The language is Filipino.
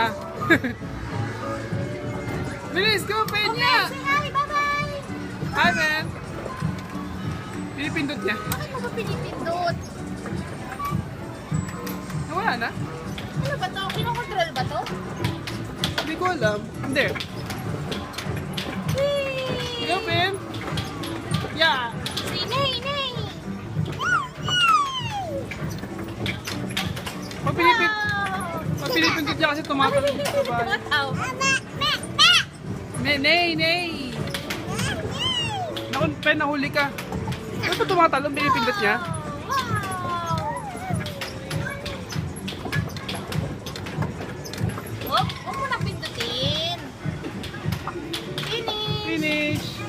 na. Bilis, go, Peña! Say hi, bye-bye! Hi, Ben! Pinipindot niya. Bakit mo ba pinipindot? Nawala na? Ano ba to? Kinokontrol ba to? Hindi ko alam. Hindi. Whee! Go, Ben! Yeah! Say nay, nay! Pag pinipindot niya kasi tumatalon sa bahay. Tumataw. Nay! Naku, Ben, nahuli ka. Ano pa tumatalon? Pinipindot niya? Huwag mo na pindutin. Finish! Finish!